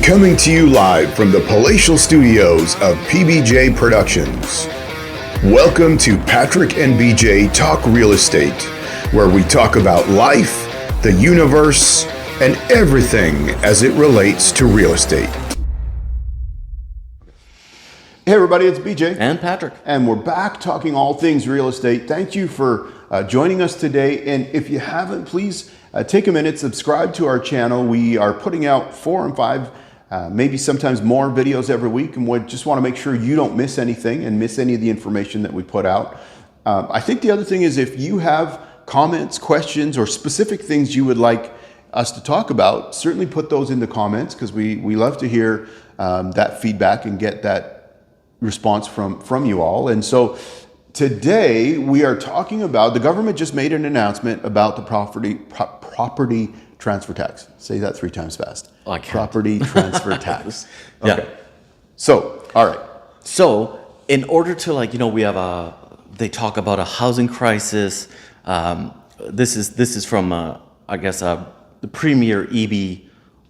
Coming to you live from the palatial studios of PBJ Productions. Welcome to Patrick and BJ Talk Real Estate, where we talk about life, the universe, and everything as it relates to real estate. Hey everybody, it's BJ. And Patrick. And we're back talking all things real estate. Thank you for joining us today. And if you haven't, please take a minute, subscribe to our channel. We are putting out 4 and 5, maybe sometimes more videos every week. And we just want to make sure you don't miss anything and miss any of the information that we put out. I think the other thing is if you have comments, questions, or specific things you would like us to talk about, certainly put those in the comments because we love to hear that feedback and get that response from you all. And so today we are talking about, the government just made an announcement about the property transfer tax. Say that 3 times fast. Oh, I can't. Property transfer tax. Yeah. Okay. So, all right. So in order to we have they talk about a housing crisis. This is from the premier EB.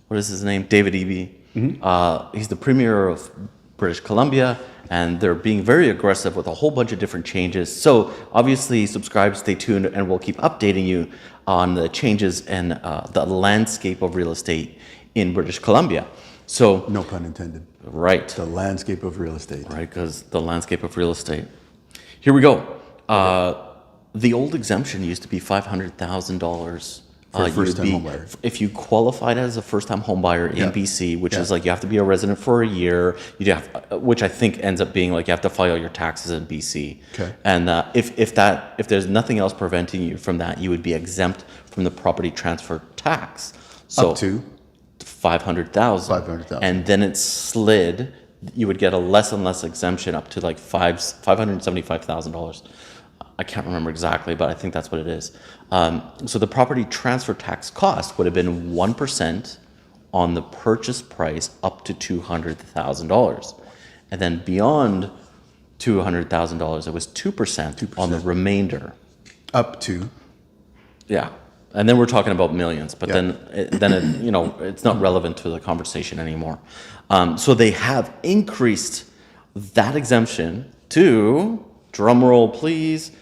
What is his name? David EB. Mm-hmm. He's the premier of British Columbia, and they're being very aggressive with a whole bunch of different changes. So obviously subscribe, stay tuned, and we'll keep updating you on the changes in the landscape of real estate in British Columbia. So No pun intended. Right. The landscape of real estate. Right, because the landscape of real estate. Here we go. The old exemption used to be $500,000. For first-time homebuyer. If you qualified as a first-time homebuyer in BC, which is you have to be a resident for a year, which I think ends up being you have to file your taxes in BC. Okay. And if there's nothing else preventing you from that, you would be exempt from the property transfer tax. So Up to $500,000. $500,000. And then it slid. You would get a less and less exemption up to $575,000. I can't remember exactly, but I think that's what it is. So the property transfer tax cost would have been 1% on the purchase price up to $200,000. And then beyond $200,000, it was 2% on the remainder. Up to. Yeah. And then we're talking about millions, but then it's not relevant to the conversation anymore. So they have increased that exemption to, drum roll please,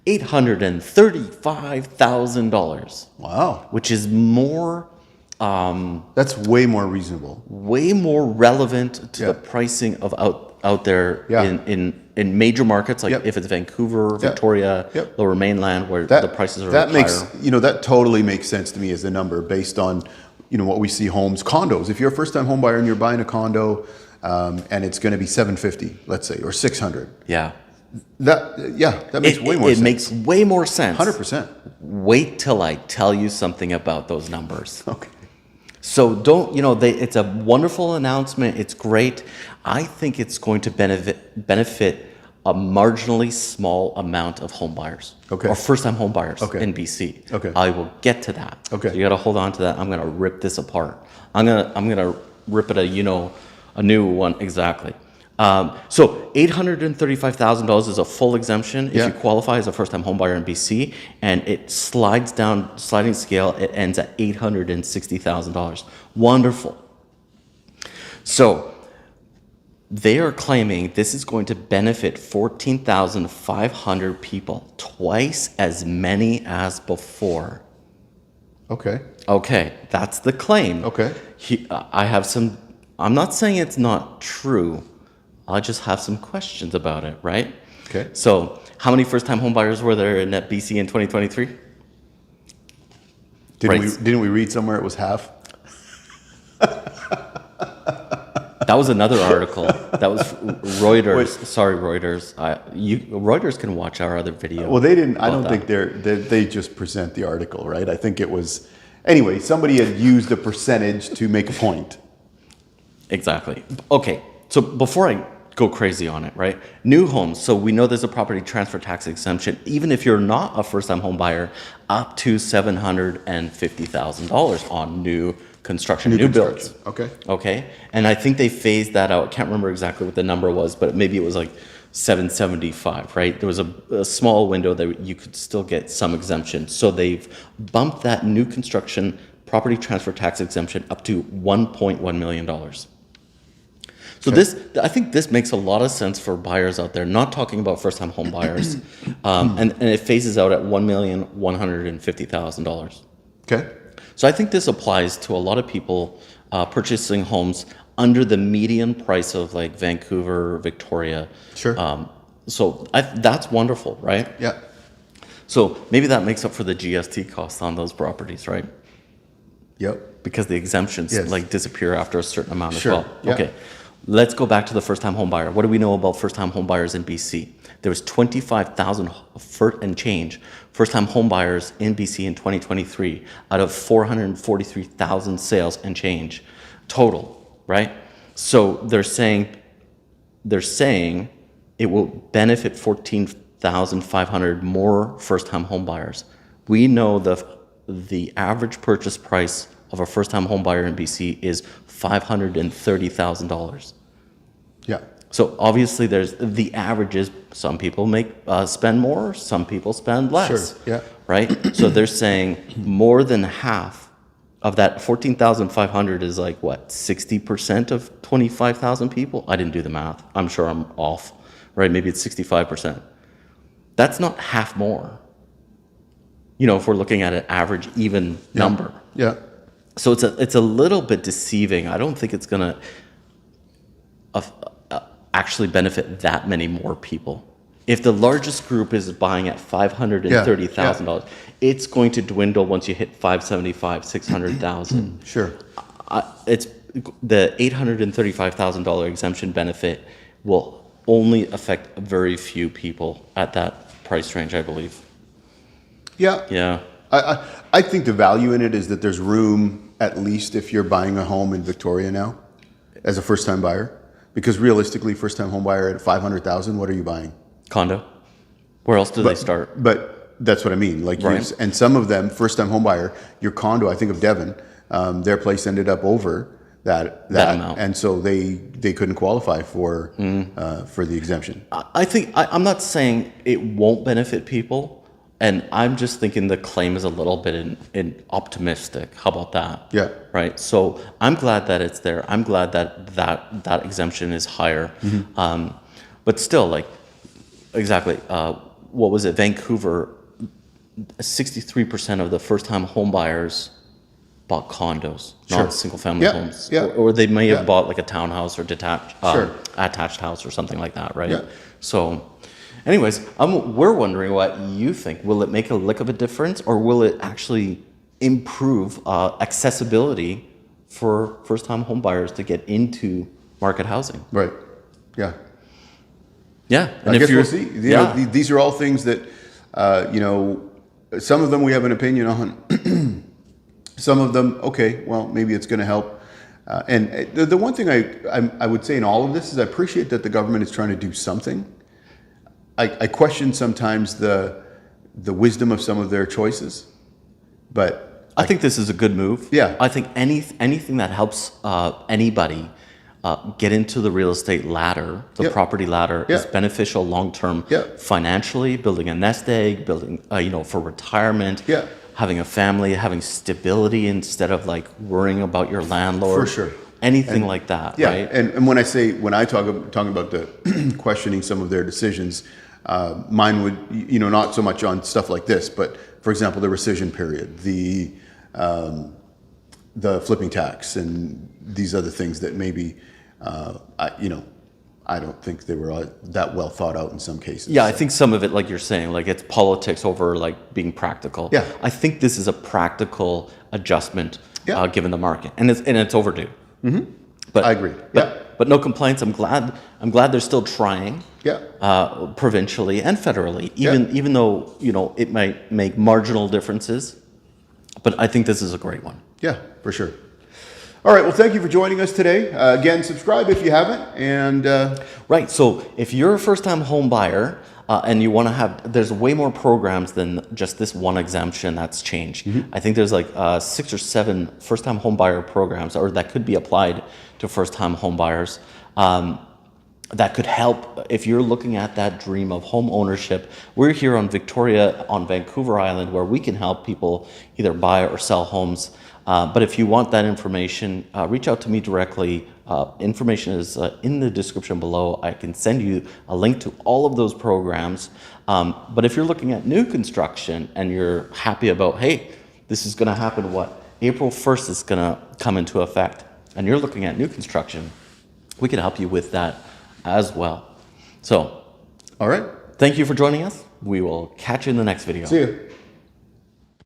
$835,000. Wow. Which is more... That's way more reasonable. Way more relevant to the pricing of out there in major markets, if it's Vancouver, Victoria, Lower Mainland, where the prices are higher. That totally makes sense to me as a number based on, what we see condos. If you're a first-time home buyer and you're buying a condo and it's going to be $750, let's say, or $600. Yeah. That makes way more sense. It makes way more sense. 100%. Wait till I tell you something about those numbers. Okay. So it's a wonderful announcement. It's great. I think it's going to benefit a marginally small amount of home buyers. Okay. Or first-time home buyers in BC. Okay. I will get to that. Okay. So you got to hold on to that. I'm going to rip this apart. I'm going to rip it a new one exactly. So $835,000 is a full exemption if you qualify as a first-time homebuyer in BC, and it slides down, sliding scale, it ends at $860,000. Wonderful. So they are claiming this is going to benefit 14,500 people, twice as many as before. Okay, that's the claim. Okay. I'm not saying it's not true. I just have some questions about it, right? Okay. So, how many first-time home buyers were there in that BC in 2023? Didn't we read somewhere it was half? That was another article. That was Reuters. Wait. Sorry, Reuters. Reuters can watch our other video. Well, they didn't. I don't think they just present the article, right? I think it was. Anyway, somebody had used a percentage to make a point. Exactly. Okay. So before I go crazy on it, right? New homes. So we know there's a property transfer tax exemption, even if you're not a first-time home buyer, up to $750,000 on new construction, new builds. Okay. And I think they phased that out. I can't remember exactly what the number was, but maybe it was like 775, right? There was a small window that you could still get some exemption. So they've bumped that new construction property transfer tax exemption up to $1.1 million. So I think this makes a lot of sense for buyers out there, not talking about first-time home buyers. And it phases out at $1,150,000. Okay. So I think this applies to a lot of people purchasing homes under the median price of like Vancouver, Victoria. Sure. So that's wonderful, right? Yeah. So maybe that makes up for the GST costs on those properties, right? Yep. Because the exemptions like disappear after a certain amount as well. Yeah. Okay. Let's go back to the first-time home buyer. What do we know about first-time home buyers in BC? There was 25,000 and change first-time home buyers in BC in 2023 out of 443,000 sales and change total, right? So they're saying it will benefit 14,500 more first-time home buyers. We know the average purchase price of a first-time home buyer in BC is $530,000. Yeah. So obviously there's the averages. Some people spend more, some people spend less. Sure. Yeah. Right? So they're saying more than half of that 14,500 is like what, 60% of 25,000 people? I didn't do the math. I'm sure I'm off. Right? Maybe it's 65%. That's not half more. If we're looking at an average even number. Yeah. So it's a little bit deceiving. I don't think it's going to actually benefit that many more people. If the largest group is buying at $530,000, it's going to dwindle once you hit 575, 600,000. Sure. It's the $835,000 exemption benefit will only affect very few people at that price range, I believe. Yeah. Yeah. I think the value in it is that there's room, at least if you're buying a home in Victoria now, as a first-time buyer, because realistically, first-time home buyer at $500,000, what are you buying? Condo. Where else do they start? But that's what I mean. Like, right. And some of them, first-time home buyer, your condo. I think of Devon, their place ended up over that amount, and so they couldn't qualify for the exemption. I think I'm not saying it won't benefit people. And I'm just thinking the claim is a little bit in optimistic. How about that? Yeah. Right. So I'm glad that it's there. I'm glad that exemption is higher. Mm-hmm. But still, like, exactly. What was it? Vancouver, 63% of the first-time home buyers bought condos, not single-family homes. Yeah. Or they may have bought like a townhouse or attached house or something like that, right? Yeah. So. Anyways, we're wondering what you think. Will it make a lick of a difference, or will it actually improve accessibility for first-time home buyers to get into market housing? Right. Yeah. Yeah. And I guess we'll see. These are all things that, some of them we have an opinion on. Some of them, okay, well, maybe it's going to help. And the one thing I would say in all of this is I appreciate that the government is trying to do something. I question sometimes the wisdom of some of their choices, but I think this is a good move. Yeah. I think anything that helps anybody get into the real estate ladder, the property ladder, is beneficial long term, financially, building a nest egg, building for retirement, having a family, having stability instead of like worrying about your landlord. For sure. Anything like that, right? And when I talk about the questioning some of their decisions, mine would, not so much on stuff like this, but for example, the rescission period, the flipping tax, and these other things that maybe, I don't think they were that well thought out in some cases. Yeah, I think some of it, like you're saying, like it's politics over like being practical. Yeah. I think this is a practical adjustment given the market, and it's overdue. Mm-hmm. But I agree. But no complaints. I'm glad they're still trying. Provincially and federally, even though it might make marginal differences, but I think this is a great one. Yeah, for sure. All right. Well, thank you for joining us today. Again, subscribe if you haven't. And right. So if you're a first-time home buyer and you want to there's way more programs than just this one exemption that's changed. Mm-hmm. I think there's like 6 or 7 first-time home buyer programs, or that could be applied to first-time home buyers. That could help if you're looking at that dream of home ownership. We're here on Victoria, on Vancouver Island, where we can help people either buy or sell homes But if you want that information, reach out to me directly. Information is in the description below. I can send you a link to all of those programs. But if you're looking at new construction and you're happy about, hey, this is going to happen, April 1st is going to come into effect, and you're looking at new construction, we can help you with that as well. So, All right. thank you for joining us. We will catch you in the next video. See you.